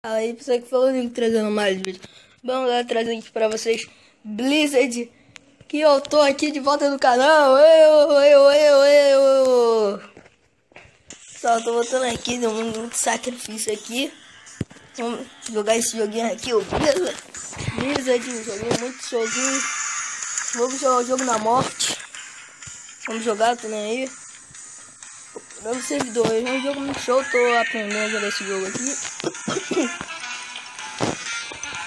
Aí, pessoal que falou de trazendo mais vídeos. Vamos lá trazer aqui pra vocês Blizzard. Que eu tô aqui de volta no canal. Só tô voltando aqui de um sacrifício aqui. Vamos jogar esse joguinho aqui, o Blizzard, um joguinho muito showzinho. Vamos jogar o jogo na morte. Vamos jogar, tô nem aí. Novo servidor, é um jogo muito show, tô aprendendo a jogar esse jogo aqui.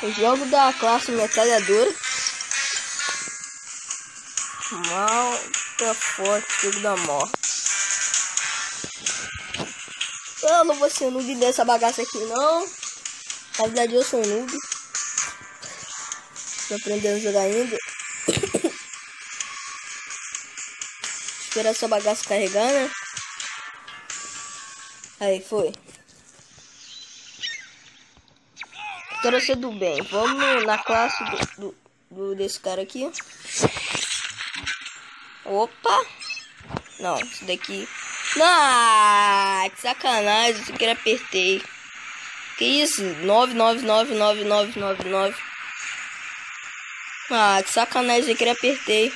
O jogo da classe metralhadora. Malta forte, jogo da morte. Eu não vou ser noob dessa bagaça aqui não. Na verdade eu sou noob. Tô aprendendo a jogar ainda. Esperar essa bagaça carregar, né? Aí, foi. Quero ser do bem. Vamos na classe desse cara aqui. Opa! Não, isso daqui... Ah, que sacanagem. Isso aqui eu apertei. Que isso? 9999999. Ah, que sacanagem. Isso aqui eu apertei.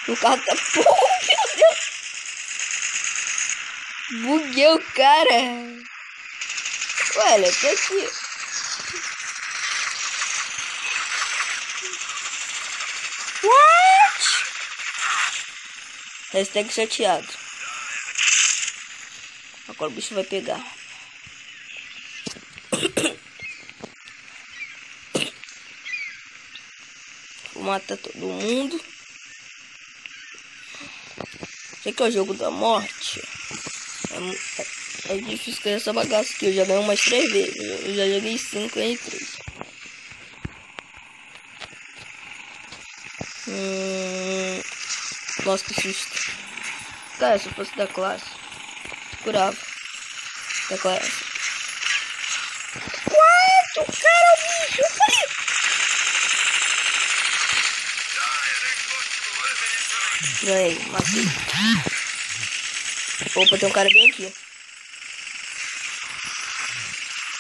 O carro tá... Porra, meu Deus! Buguei o cara. Olha, tô aqui. What? Hashtag chateado. Agora o bicho vai pegar. Vou matar todo mundo. Isso aqui é o jogo da morte. É difícil ganhar essa bagaça aqui. Eu já ganhei umas 3 vezes. Eu já joguei 5 e 3. Nossa, que susto. Cara, se eu fosse da classe, curava. Da classe. What? O cara, bicho. Ganhei, matei. Opa, tem um cara bem aqui.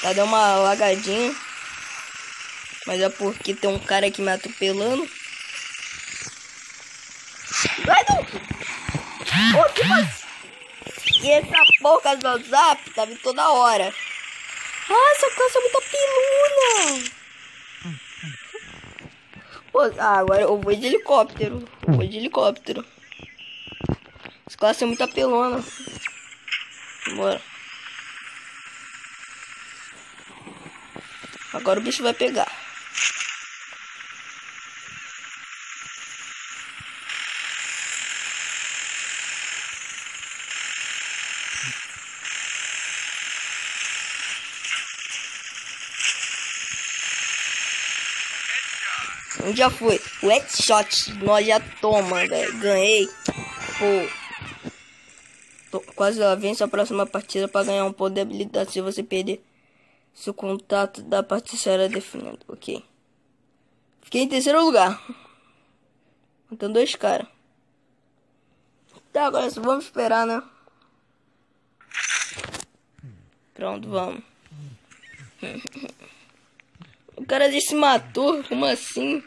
Tá dando uma lagadinha. Mas é porque tem um cara aqui me atropelando. Vai, não! Oh, que mais? E essa porca do Zap tá vindo toda hora. Ah, essa classe é muita piluna. Pô, agora eu vou de helicóptero. Essa classe é muito apelona. Bora. Agora o bicho vai pegar. Já foi. O headshot nós já toma, velho. Ganhei. Pô. Quase lá, vence a próxima partida para ganhar um ponto de habilidade. Se você perder, seu contato da partida será definido. Ok. Fiquei em terceiro lugar. Então 2 caras. Tá, agora só vamos esperar, né? Pronto, vamos. O cara já se matou. Como assim?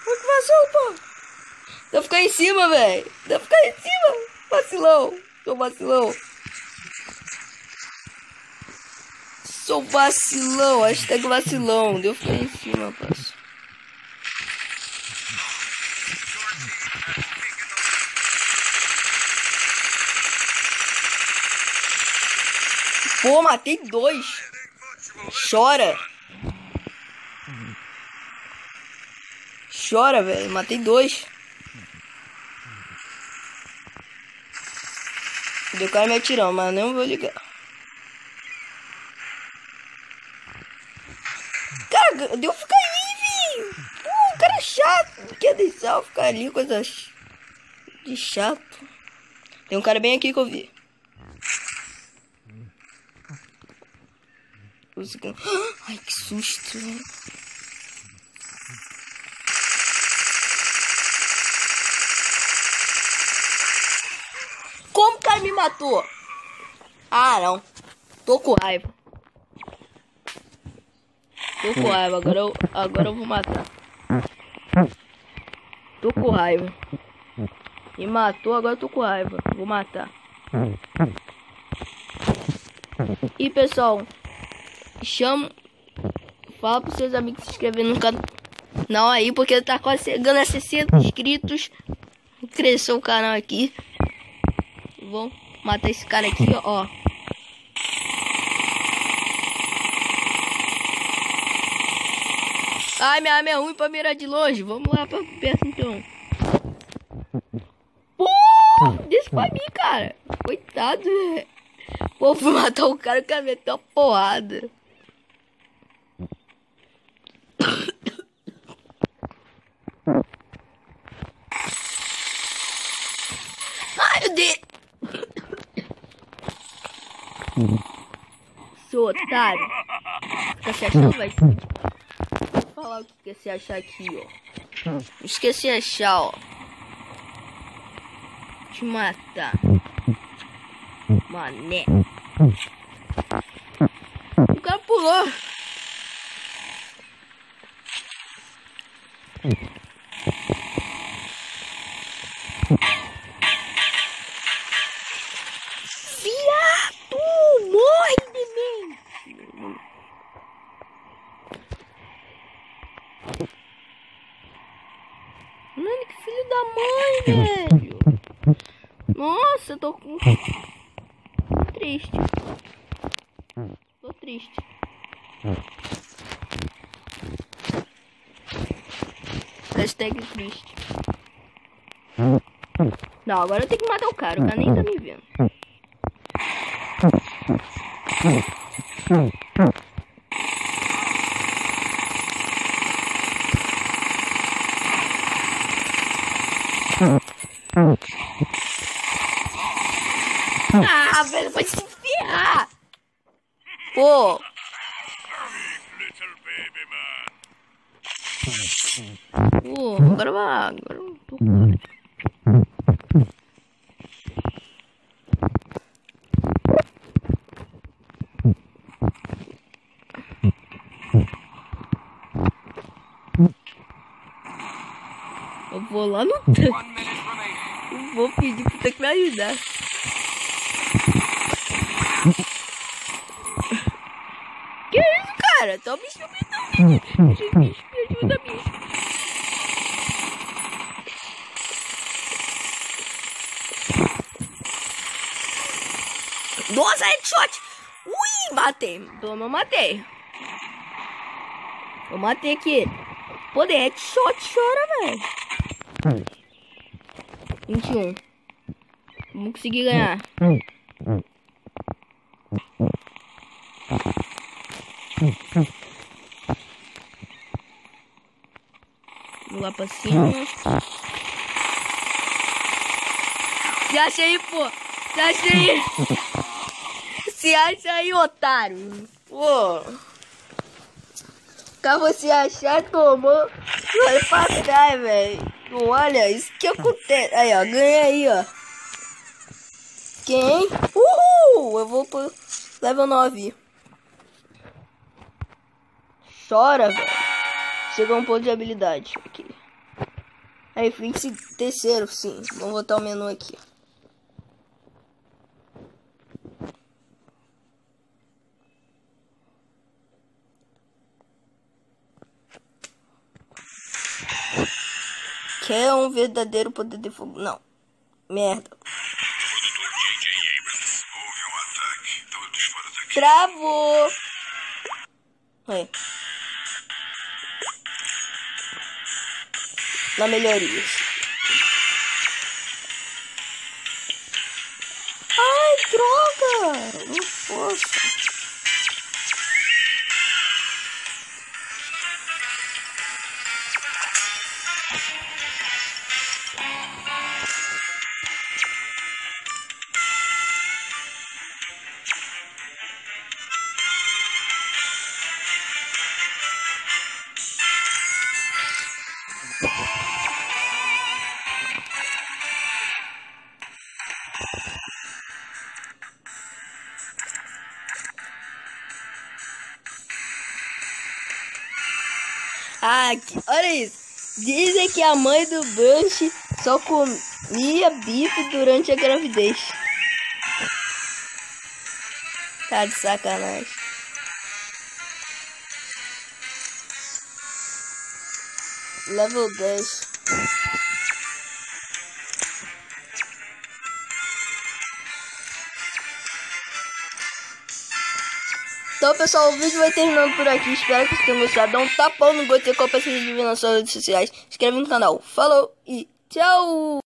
O que vazou, pô? Deu ficar em cima, velho. Deu ficar em cima. Vacilão. Sou vacilão. Sou vacilão. Hashtag vacilão. Deu ficar em cima, parça. Pô, matei 2. Chora. Chora, velho. Matei 2. O cara me atirando, mas não vou ligar. Cara, deu ficar aí, velho. Cara é chato. Não quer deixar eu ficar ali, coisa de chato. Tem um cara bem aqui que eu vi. Ai, que susto. Ai, me matou. Ah, não. Tô com raiva. Agora eu vou matar. Tô com raiva. Me matou, agora eu tô com raiva. Vou matar. E pessoal, fala pros seus amigos se inscreverem no canal aí, porque tá quase chegando a 60 inscritos. Cresceu o canal aqui. Vou matar esse cara aqui, ó. Ai, minha arma é ruim pra mirar de longe. Vamos lá pra perto então. Pô, deixa pra mim, cara. Coitado, velho. Pô, fui matar o cara meteu uma porrada. Ai, meu Deus. Seu otário. Fica se achando, vai. Vou falar o que quer se achar aqui, ó. Esqueci de achar, ó. Te matar. Mané. O cara pulou. Viado! Morre de mim! Mano, que filho da mãe, velho! Nossa, eu tô triste. Tô triste. Hashtag triste. Não, agora eu tenho que matar o cara nem tá me vendo. Ah, velho, vai se ferrar! Pô! Pô, agora vai. Agora eu tô com raiva. Eu vou lá no tanque. Eu vou pedir pro tanque me ajudar. Que isso, cara? Tá o bicho me bicho, me ajuda, bicho. Nossa, headshot! Ui, matei. Toma, eu matei. Eu matei aqui. Pô, de headshot, chora, velho. 21. Vamos conseguir ganhar. Vamos lá pra cima. Se acha aí, pô. Se acha aí. Se acha aí, otário. Pô. Pra você achar, tomou. Vai pra trás, velho. Olha, isso que acontece. Aí, ó. Ganha aí, ó. Quem? Uhul! Eu vou pro level 9. Chora, velho. Chegou um ponto de habilidade aqui. Aí, fixe terceiro, sim. Vamos botar o menu aqui. Quer um verdadeiro poder de fogo? Não. Merda. Travou. Aí. Na melhoria. Ai, droga. Não posso. Ah, olha isso. Dizem que a mãe do Brush só comia bife durante a gravidez. Tá de sacanagem. Level 10. Então, pessoal, o vídeo vai terminando por aqui. Espero que vocês tenham gostado. Dá um tapão no gostei, compartilha de ver nas suas redes sociais. Inscreve no canal. Falou e tchau!